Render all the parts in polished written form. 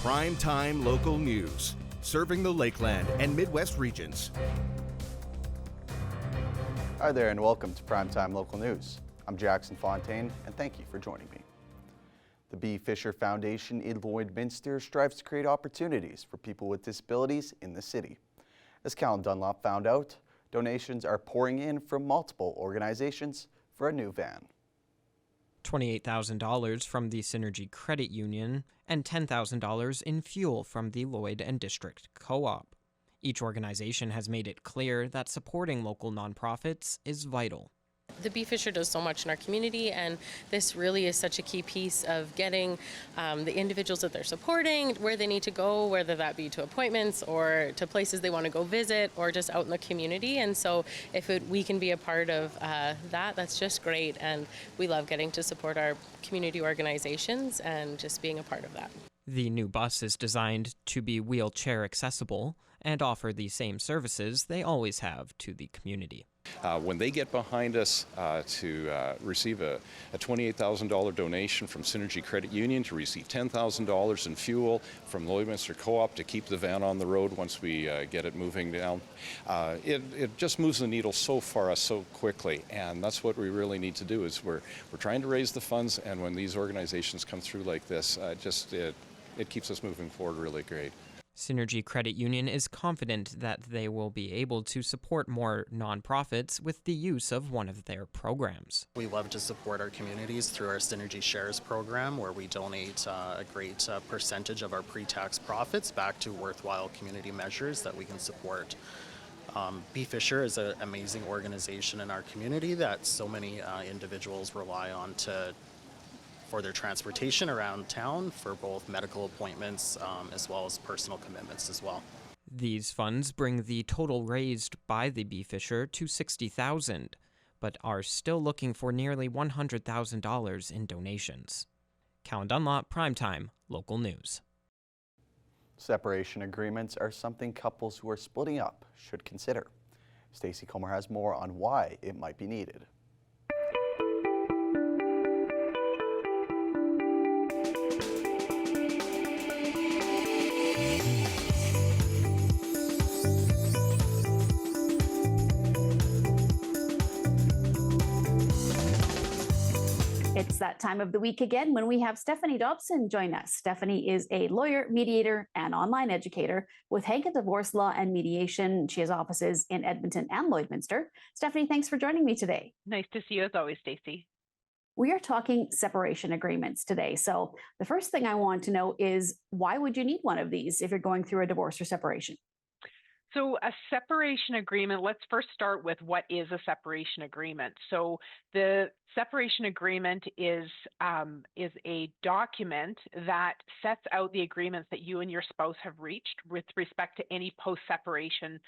Prime Time Local News, serving the Lakeland and Midwest regions. Hi there and welcome to Primetime Local News. I'm Jackson Fontaine and thank you for joining me. The B. Fisher Foundation in Lloydminster strives to create opportunities for people with disabilities in the city. As Callan Dunlop found out, donations are pouring in from multiple organizations for a new van. $28,000 from the Synergy Credit Union and $10,000 in fuel from the Lloyd and District Co-op. Each organization has made it clear that supporting local nonprofits is vital. The B. Fisher does so much in our community, and this really is such a key piece of getting the individuals that they're supporting where they need to go, whether that be to appointments or to places they want to go visit or just out in the community. And so if we can be a part of that's just great. And we love getting to support our community organizations and just being a part of that. The new bus is designed to be wheelchair accessible and offer the same services they always have to the community. When they get behind us to receive a $28,000 donation from Synergy Credit Union, to receive $10,000 in fuel from Lloydminster Co-op to keep the van on the road once we get it moving down, it just moves the needle so far so quickly, and that's what we really need to do. Is we're trying to raise the funds, and when these organizations come through like this, it keeps us moving forward really great. Synergy Credit Union is confident that they will be able to support more nonprofits with the use of one of their programs. We love to support our communities through our Synergy Shares program, where we donate a great percentage of our pre-tax profits back to worthwhile community measures that we can support. B. Fisher is an amazing organization in our community that so many individuals rely on for their transportation around town, for both medical appointments as well as personal commitments as well. These funds bring the total raised by the B. Fisher to $60,000, but are still looking for nearly $100,000 in donations. Callan Dunlop, Primetime, Local News. Separation agreements are something couples who are splitting up should consider. Stacey Comer has more on why it might be needed. It's that time of the week again when we have Stephanie Dobson join us. Stephanie is a lawyer, mediator, and online educator with Hankett Divorce Law and Mediation. She has offices in Edmonton and Lloydminster. Stephanie, thanks for joining me today. Nice to see you as always, Stacey. We are talking separation agreements today. So the first thing I want to know is, why would you need one of these if you're going through a divorce or separation? So a separation agreement, let's first start with what is a separation agreement. So the separation agreement is a document that sets out the agreements that you and your spouse have reached with respect to any post-separation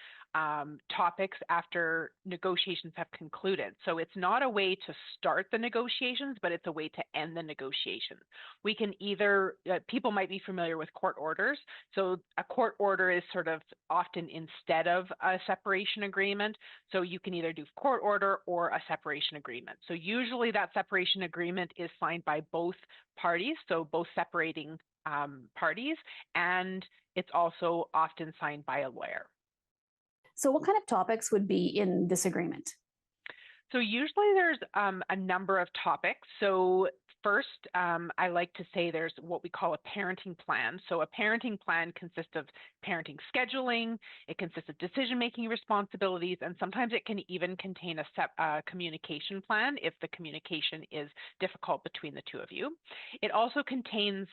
topics after negotiations have concluded. So it's not a way to start the negotiations, but it's a way to end the negotiations. We can either, people might be familiar with court orders. So a court order is sort of often instead of a separation agreement. So you can either do court order or a separation agreement. So usually that separation agreement is signed by both parties, so both separating parties, and it's also often signed by a lawyer. So what kind of topics would be in this agreement? So usually there's a number of topics. So first, I like to say there's what we call a parenting plan. So a parenting plan consists of parenting scheduling, it consists of decision-making responsibilities, and sometimes it can even contain a communication plan if the communication is difficult between the two of you. It also contains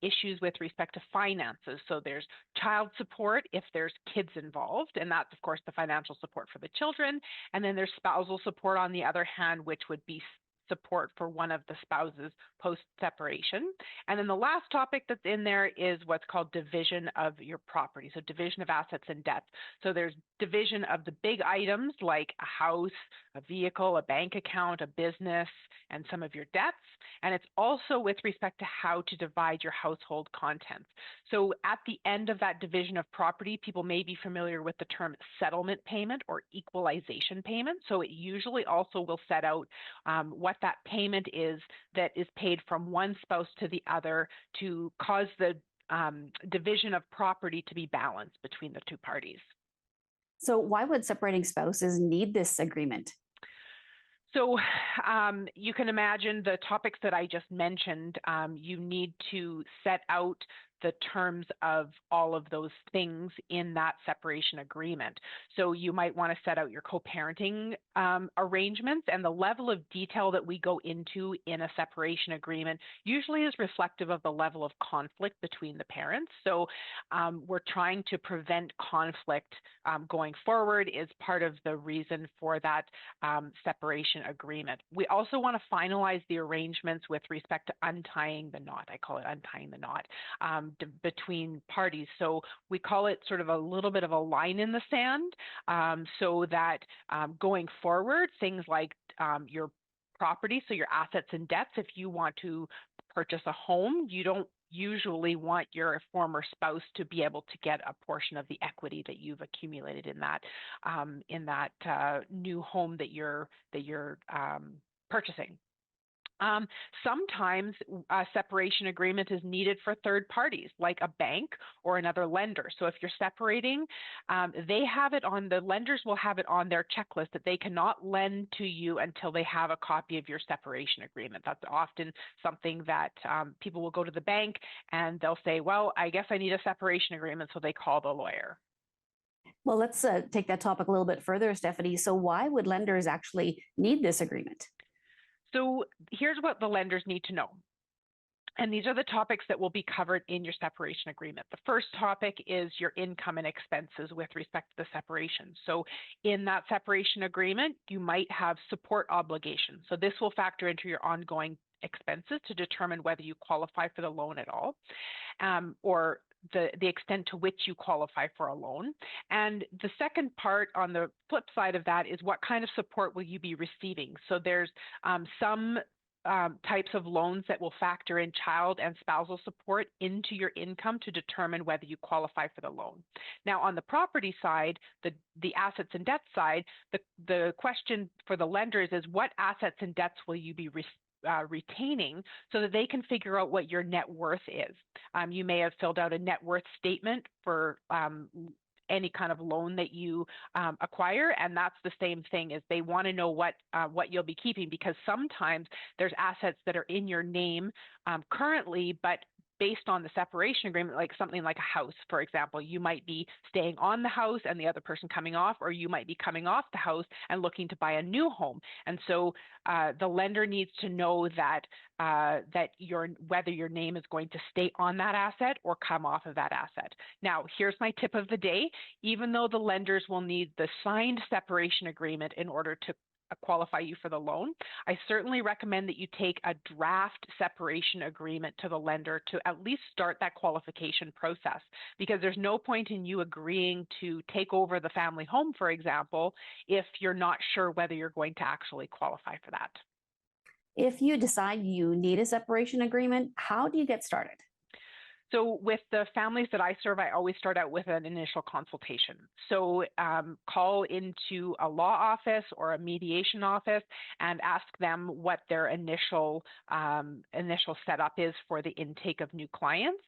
issues with respect to finances. So there's child support if there's kids involved, and that's, of course, the financial support for the children. And then there's spousal support on the other hand, which would be support for one of the spouses post-separation. And then the last topic that's in there is what's called division of your property, so division of assets and debts. So there's division of the big items like a house, a vehicle, a bank account, a business, and some of your debts. And it's also with respect to how to divide your household contents. So at the end of that division of property, people may be familiar with the term settlement payment or equalization payment. So it usually also will set out what that payment is that is paid from one spouse to the other to cause the division of property to be balanced between the two parties. So why would separating spouses need this agreement? So you can imagine the topics that I just mentioned. You need to set out the terms of all of those things in that separation agreement. So you might want to set out your co-parenting arrangements, and the level of detail that we go into in a separation agreement usually is reflective of the level of conflict between the parents. So we're trying to prevent conflict going forward is part of the reason for that separation agreement. We also want to finalize the arrangements with respect to untying the knot. I call it untying the knot. Between parties. So we call it sort of a little bit of a line in the sand so that going forward, things like your property, so your assets and debts, if you want to purchase a home, you don't usually want your former spouse to be able to get a portion of the equity that you've accumulated in that new home that you're purchasing. Sometimes a separation agreement is needed for third parties, like a bank or another lender. So if you're separating, the lenders will have it on their checklist that they cannot lend to you until they have a copy of your separation agreement. That's often something that people will go to the bank and they'll say, well, I guess I need a separation agreement, so they call the lawyer. Well, let's take that topic a little bit further, Stephanie. So why would lenders actually need this agreement? So here's what the lenders need to know. And these are the topics that will be covered in your separation agreement. The first topic is your income and expenses with respect to the separation. So in that separation agreement, you might have support obligations. So this will factor into your ongoing expenses to determine whether you qualify for the loan at all, or the extent to which you qualify for a loan. And the second part on the flip side of that is what kind of support will you be receiving? So there's some types of loans that will factor in child and spousal support into your income to determine whether you qualify for the loan. Now, on the property side, the assets and debts side, the question for the lenders is what assets and debts will you be retaining so that they can figure out what your net worth is. You may have filled out a net worth statement for any kind of loan that you acquire, and that's the same thing. Is they want to know what you'll be keeping, because sometimes there's assets that are in your name currently, but based on the separation agreement, like something like a house, for example, you might be staying on the house and the other person coming off, or you might be coming off the house and looking to buy a new home. And so the lender needs to know that whether your name is going to stay on that asset or come off of that asset. Now, here's my tip of the day. Even though the lenders will need the signed separation agreement in order to qualify you for the loan, I certainly recommend that you take a draft separation agreement to the lender to at least start that qualification process, because there's no point in you agreeing to take over the family home, for example, if you're not sure whether you're going to actually qualify for that. If you decide you need a separation agreement, how do you get started? So with the families that I serve, I always start out with an initial consultation. So call into a law office or a mediation office and ask them what their initial setup is for the intake of new clients.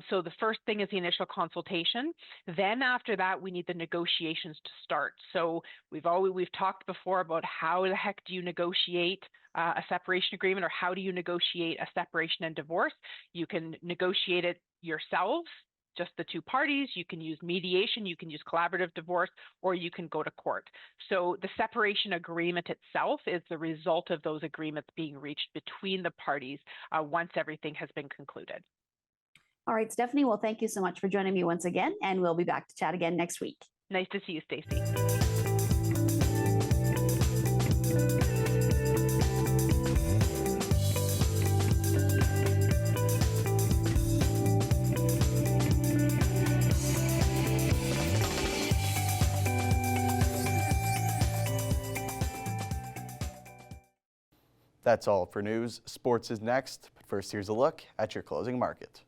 So the first thing is the initial consultation. Then after that, we need the negotiations to start. So we've talked before about how the heck do you negotiate a separation agreement, or how do you negotiate a separation and divorce? You can negotiate it yourselves, just the two parties. You can use mediation, you can use collaborative divorce, or you can go to court. So the separation agreement itself is the result of those agreements being reached between the parties once everything has been concluded. All right, Stephanie, well, thank you so much for joining me once again, and we'll be back to chat again next week. Nice to see you, Stacey. That's all for news. Sports is next, but first here's a look at your closing market.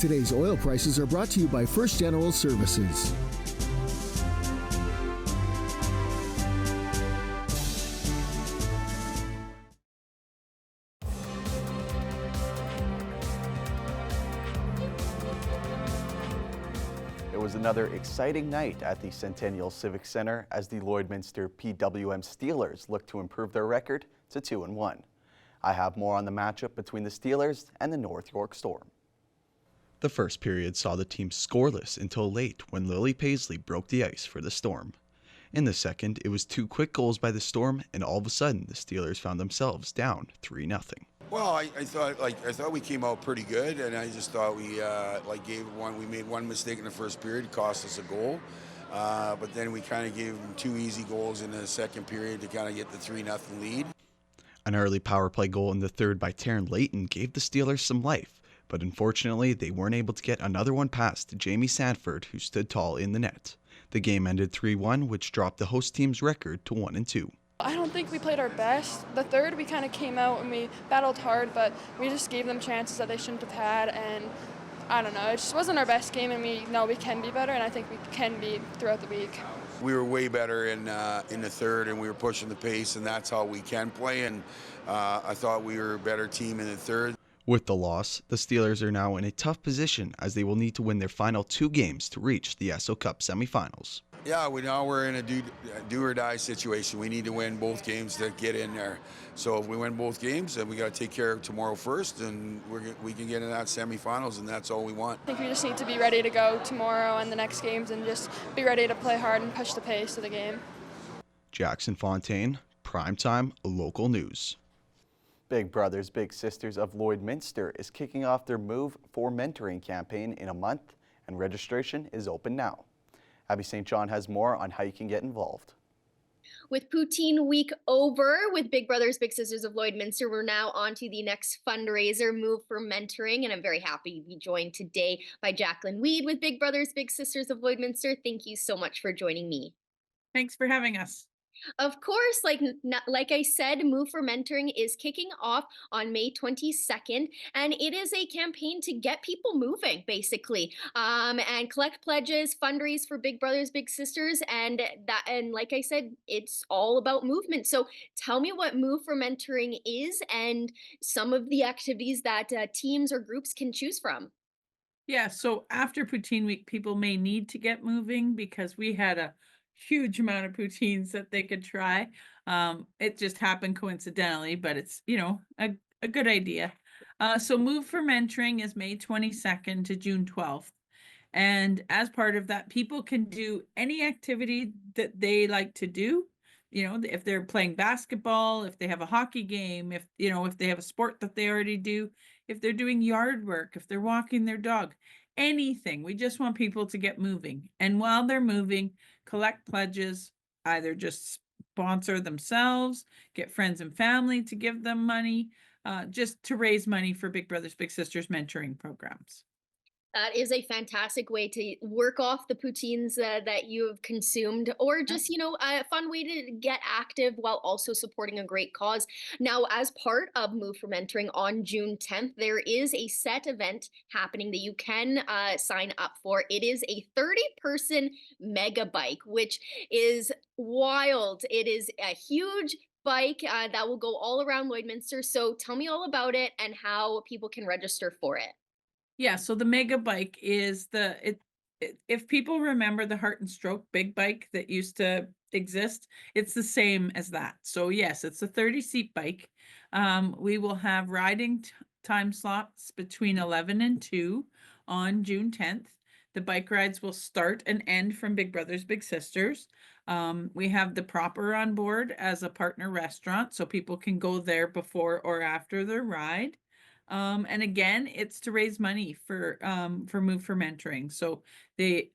Today's oil prices are brought to you by First General Services. It was another exciting night at the Centennial Civic Center as the Lloydminster PWM Steelers look to improve their record to 2-1. I have more on the matchup between the Steelers and the North York Storm. The first period saw the team scoreless until late when Lily Paisley broke the ice for the Storm. In the second, it was 2 quick goals by the Storm, and all of a sudden the Steelers found themselves down 3-0. Well, I thought we came out pretty good, and I just thought we we made one mistake in the first period, cost us a goal, but then we kind of gave them 2 easy goals in the second period to kind of get the 3-0 lead. An early power play goal in the third by Taryn Layton gave the Steelers some life, but unfortunately they weren't able to get another one past Jamie Sanford, who stood tall in the net. The game ended 3-1, which dropped the host team's record to 1-2. I don't think we played our best. The third, we kind of came out and we battled hard, but we just gave them chances that they shouldn't have had, and I don't know, it just wasn't our best game, and we know we can be better, and I think we can be throughout the week. We were way better in the third, and we were pushing the pace, and that's how we can play, and I thought we were a better team in the third. With the loss, the Steelers are now in a tough position as they will need to win their final 2 games to reach the Esso Cup semifinals. Yeah, we're in a do or die situation. We need to win both games to get in there. So if we win both games, then we got to take care of tomorrow first, and we can get in that semifinals, and that's all we want. I think we just need to be ready to go tomorrow and the next games and just be ready to play hard and push the pace of the game. Jackson Fontaine, Primetime Local News. Big Brothers Big Sisters of Lloydminster is kicking off their Move for Mentoring campaign in a month, and registration is open now. Abby St. John has more on how you can get involved. With Poutine Week over with Big Brothers Big Sisters of Lloydminster, we're now on to the next fundraiser, Move for Mentoring, and I'm very happy to be joined today by Jacqueline Weed with Big Brothers Big Sisters of Lloydminster. Thank you so much for joining me. Thanks for having us. Of course, like I said, Move for Mentoring is kicking off on May 22nd, and it is a campaign to get people moving, basically, and collect pledges, fundraise for Big Brothers Big Sisters, and like I said, it's all about movement. So tell me what Move for Mentoring is and some of the activities that teams or groups can choose from. Yeah, so after Poutine Week, people may need to get moving because we had a huge amount of poutines that they could try. It just happened coincidentally, but it's, a good idea. So Move for Mentoring is May 22nd to June 12th. And as part of that, people can do any activity that they like to do. If they're playing basketball, if they have a hockey game, if they have a sport that they already do, if they're doing yard work, if they're walking their dog, anything. We just want people to get moving. And while they're moving, collect pledges, either just sponsor themselves, get friends and family to give them money, just to raise money for Big Brothers Big Sisters mentoring programs. That is a fantastic way to work off the poutines that you have consumed, or just, a fun way to get active while also supporting a great cause. Now, as part of Move for Mentoring on June 10th, there is a set event happening that you can sign up for. It is a 30-person mega bike, which is wild. It is a huge bike that will go all around Lloydminster. So tell me all about it and how people can register for it. Yeah, so the mega bike is if people remember the Heart and Stroke big bike that used to exist, it's the same as that. So yes, it's a 30-seat bike. We will have riding time slots between 11 and 2 on June 10th. The bike rides will start and end from Big Brothers Big Sisters. We have the Proper on board as a partner restaurant, so people can go there before or after their ride. And again, it's to raise money for Move for Mentoring. So if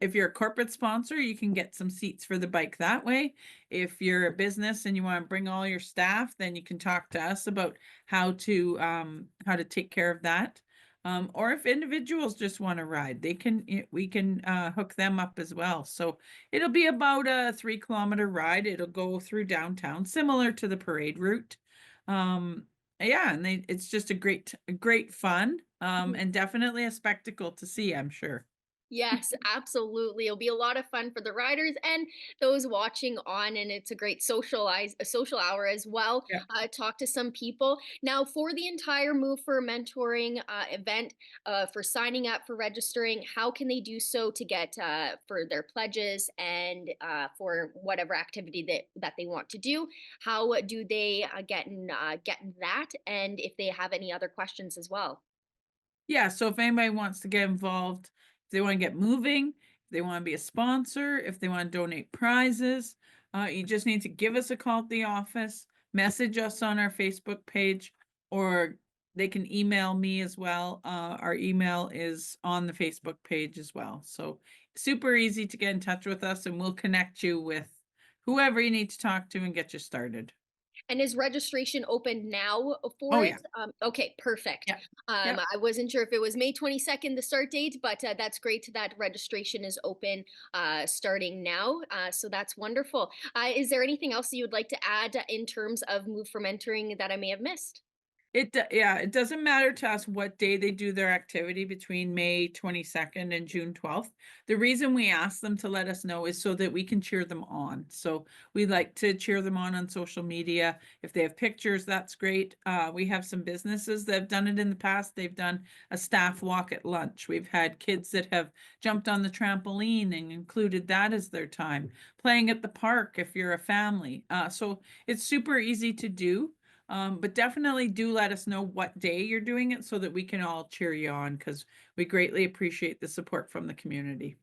you're a corporate sponsor, you can get some seats for the bike that way. If you're a business and you want to bring all your staff, then you can talk to us about how to take care of that. Or if individuals just want to ride, we can hook them up as well. So it'll be about a 3-kilometer ride. It'll go through downtown, similar to the parade route. Yeah, and it's just a great fun, and definitely a spectacle to see, I'm sure. Yes, absolutely. It'll be a lot of fun for the riders and those watching on, and it's a great a social hour as well. Yeah. Talk to some people. Now, for the entire Move for Mentoring event, for signing up, for registering, how can they do so to get for their pledges and for whatever activity that they want to do? How do they get that? And if they have any other questions as well. Yeah, so if anybody wants to get involved, if they want to get moving, if they want to be a sponsor, if they want to donate prizes, you just need to give us a call at the office, message us on our Facebook page, or they can email me as well. Our email is on the Facebook page as well. So super easy to get in touch with us, and we'll connect you with whoever you need to talk to and get you started. And is registration open now for Oh, it? yeah. Okay, perfect. Yeah. Yep. I wasn't sure if it was May 22nd, the start date, but that's great that registration is open starting now. So that's wonderful. Is there anything else that you would like to add in terms of Move for Mentoring that I may have missed? Yeah, it doesn't matter to us what day they do their activity between May 22nd and June 12th. The reason we ask them to let us know is so that we can cheer them on. So we like to cheer them on social media. If they have pictures, that's great. We have some businesses that have done it in the past. They've done a staff walk at lunch. We've had kids that have jumped on the trampoline and included that as their time. Playing at the park if you're a family. So it's super easy to do. But definitely do let us know what day you're doing it so that we can all cheer you on, because we greatly appreciate the support from the community.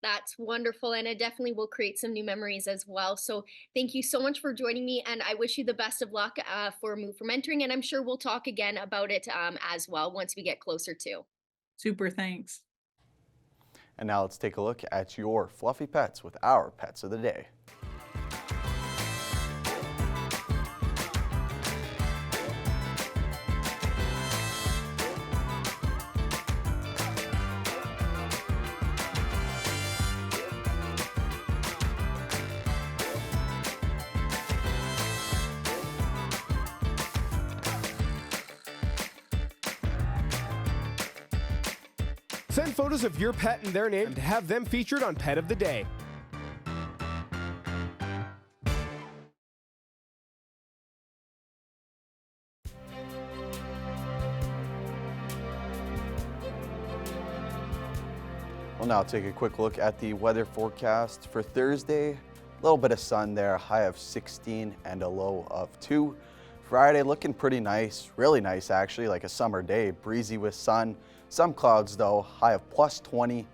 That's wonderful. And it definitely will create some new memories as well. So thank you so much for joining me. And I wish you the best of luck for Move for Mentoring. And I'm sure we'll talk again about it as well once we get closer to. Super, thanks. And now let's take a look at your fluffy pets with our pets of the day. Send photos of your pet and their name to have them featured on Pet of the Day. We'll now take a quick look at the weather forecast for Thursday. A little bit of sun there, high of 16 and a low of 2. Friday looking pretty nice, really nice actually, like a summer day, breezy with sun. Some clouds though, high of plus 20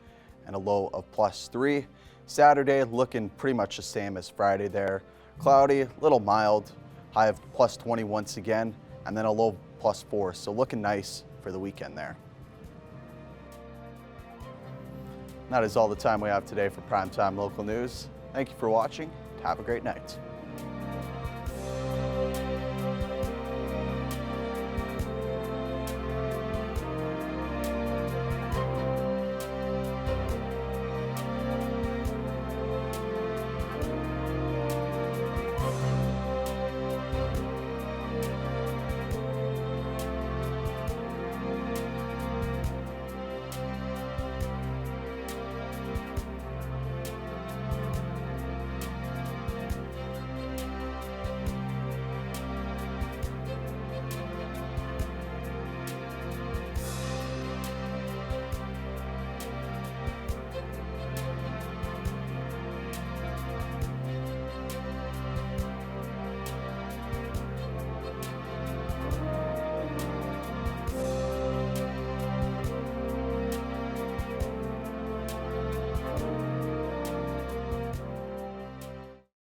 and a low of plus 3. Saturday looking pretty much the same as Friday there. Cloudy, little mild, high of plus 20 once again, and then a low plus 4. So looking nice for the weekend there. That is all the time we have today for Primetime Local News. Thank you for watching. Have a great night.